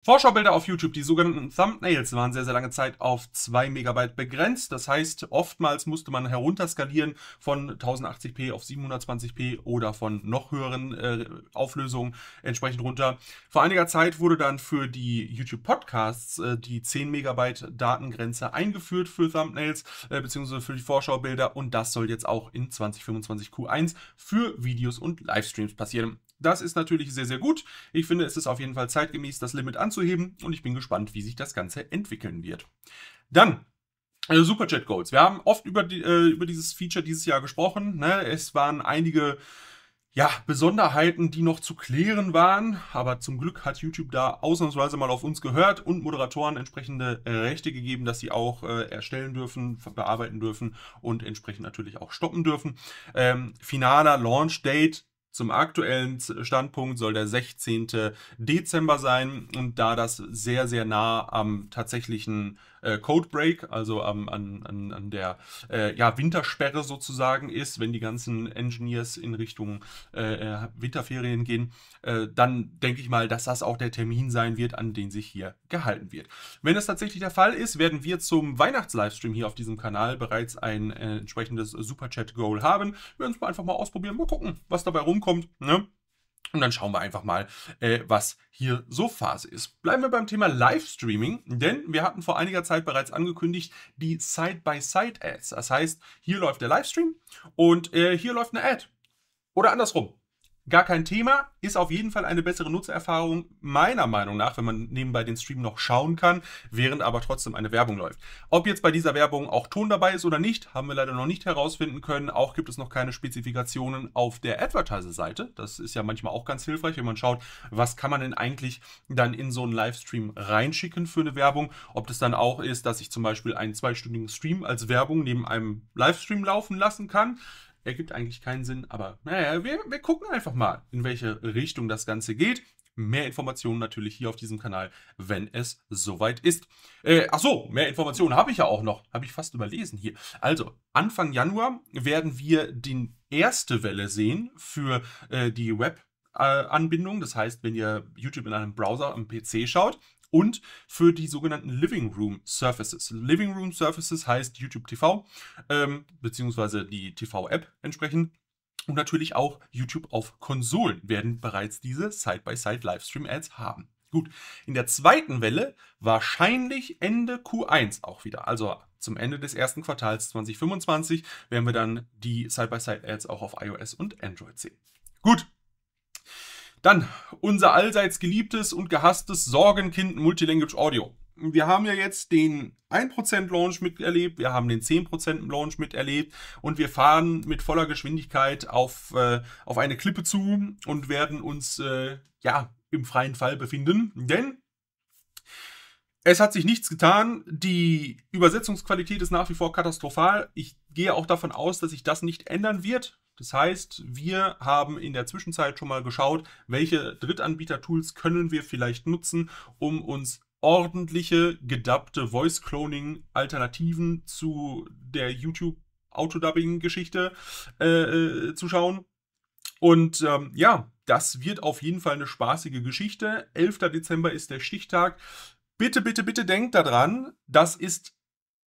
Vorschaubilder auf YouTube, die sogenannten Thumbnails, waren sehr, sehr lange Zeit auf 2 Megabyte begrenzt. Das heißt, oftmals musste man herunterskalieren von 1080p auf 720p oder von noch höheren Auflösungen entsprechend runter. Vor einiger Zeit wurde dann für die YouTube Podcasts die 10 Megabyte Datengrenze eingeführt für Thumbnails beziehungsweise für die Vorschaubilder, und das soll jetzt auch in 2025 Q1 für Videos und Livestreams passieren. Das ist natürlich sehr, sehr gut. Ich finde, es ist auf jeden Fall zeitgemäß, das Limit anzuheben, und ich bin gespannt, wie sich das Ganze entwickeln wird. Dann Superchat Goals. Wir haben oft über dieses Feature dieses Jahr gesprochen. Ne? Es waren einige Besonderheiten, die noch zu klären waren, aber zum Glück hat YouTube da ausnahmsweise mal auf uns gehört und Moderatoren entsprechende Rechte gegeben, dass sie auch erstellen dürfen, bearbeiten dürfen und entsprechend natürlich auch stoppen dürfen. Finaler Launch Date zum aktuellen Standpunkt soll der 16. Dezember sein, und da das sehr, sehr nah am tatsächlichen Codebreak, also an der Wintersperre sozusagen ist, wenn die ganzen Engineers in Richtung Winterferien gehen, dann denke ich mal, dass das auch der Termin sein wird, an den sich hier gehalten wird. Wenn das tatsächlich der Fall ist, werden wir zum Weihnachts-Livestream hier auf diesem Kanal bereits ein entsprechendes Superchat-Goal haben. Wir werden es einfach mal ausprobieren, mal gucken, was dabei rumkommt, ne? Und dann schauen wir einfach mal, was hier so Phase ist. Bleiben wir beim Thema Livestreaming, denn wir hatten vor einiger Zeit bereits angekündigt, die Side-by-Side-Ads. Das heißt, hier läuft der Livestream und hier läuft eine Ad. Oder andersrum. Gar kein Thema, ist auf jeden Fall eine bessere Nutzererfahrung, meiner Meinung nach, wenn man nebenbei den Stream noch schauen kann, während aber trotzdem eine Werbung läuft. Ob jetzt bei dieser Werbung auch Ton dabei ist oder nicht, haben wir leider noch nicht herausfinden können. Auch gibt es noch keine Spezifikationen auf der Advertiser-Seite. Das ist ja manchmal auch ganz hilfreich, wenn man schaut, was kann man denn eigentlich dann in so einen Livestream reinschicken für eine Werbung. Ob das dann auch ist, dass ich zum Beispiel einen 2-stündigen Stream als Werbung neben einem Livestream laufen lassen kann. Ergibt eigentlich keinen Sinn, aber naja, wir gucken einfach mal, in welche Richtung das Ganze geht. Mehr Informationen natürlich hier auf diesem Kanal, wenn es soweit ist. Achso, mehr Informationen habe ich ja auch noch. Habe ich fast überlesen hier. Also, Anfang Januar werden wir die erste Welle sehen für die Web-Anbindung. Das heißt, wenn ihr YouTube in einem Browser am PC schaut. Und für die sogenannten Living Room Surfaces. Living Room Surfaces heißt YouTube TV, beziehungsweise die TV-App entsprechend. Und natürlich auch YouTube auf Konsolen werden bereits diese Side-by-Side-Livestream-Ads haben. Gut, in der zweiten Welle wahrscheinlich Ende Q1 auch wieder. Also zum Ende des ersten Quartals 2025 werden wir dann die Side-by-Side-Ads auch auf iOS und Android sehen. Gut. Dann unser allseits geliebtes und gehasstes Sorgenkind Multilanguage Audio. Wir haben ja jetzt den 1% Launch miterlebt, wir haben den 10% Launch miterlebt und wir fahren mit voller Geschwindigkeit auf eine Klippe zu und werden uns im freien Fall befinden, denn es hat sich nichts getan. Die Übersetzungsqualität ist nach wie vor katastrophal. Ich gehe auch davon aus, dass sich das nicht ändern wird. Das heißt, wir haben in der Zwischenzeit schon mal geschaut, welche Drittanbieter-Tools können wir vielleicht nutzen, um uns ordentliche, gedubbte Voice-Cloning-Alternativen zu der YouTube-Autodubbing-Geschichte zu schauen. Und das wird auf jeden Fall eine spaßige Geschichte. 11. Dezember ist der Stichtag. Bitte, bitte, bitte denkt daran, das ist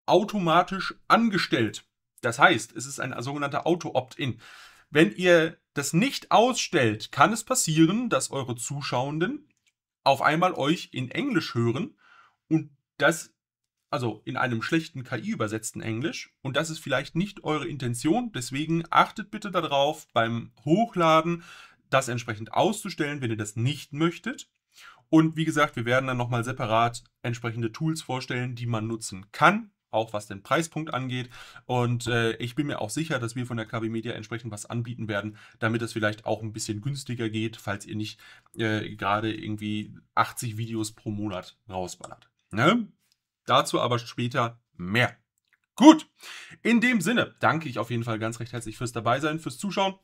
automatisch angestellt. Das heißt, es ist ein sogenannter Auto-Opt-in. Wenn ihr das nicht ausstellt, kann es passieren, dass eure Zuschauenden auf einmal euch in Englisch hören und das, also in einem schlechten KI-übersetzten Englisch, und das ist vielleicht nicht eure Intention. Deswegen achtet bitte darauf, beim Hochladen das entsprechend auszustellen, wenn ihr das nicht möchtet. Und wie gesagt, wir werden dann nochmal separat entsprechende Tools vorstellen, die man nutzen kann, auch was den Preispunkt angeht. Und ich bin mir auch sicher, dass wir von der KW Media entsprechend was anbieten werden, damit es vielleicht auch ein bisschen günstiger geht, falls ihr nicht gerade irgendwie 80 Videos pro Monat rausballert. Ne? Dazu aber später mehr. Gut, in dem Sinne danke ich auf jeden Fall ganz recht herzlich fürs Dabeisein, fürs Zuschauen.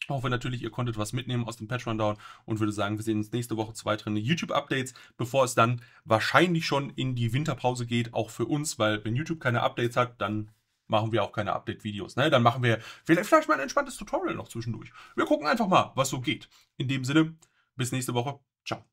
Ich hoffe natürlich, ihr konntet was mitnehmen aus dem Patch Rundown und würde sagen, wir sehen uns nächste Woche zu weiteren YouTube-Updates, bevor es dann wahrscheinlich schon in die Winterpause geht, auch für uns, weil wenn YouTube keine Updates hat, dann machen wir auch keine Update-Videos. Ne? Dann machen wir vielleicht mal ein entspanntes Tutorial noch zwischendurch. Wir gucken einfach mal, was so geht. In dem Sinne, bis nächste Woche. Ciao.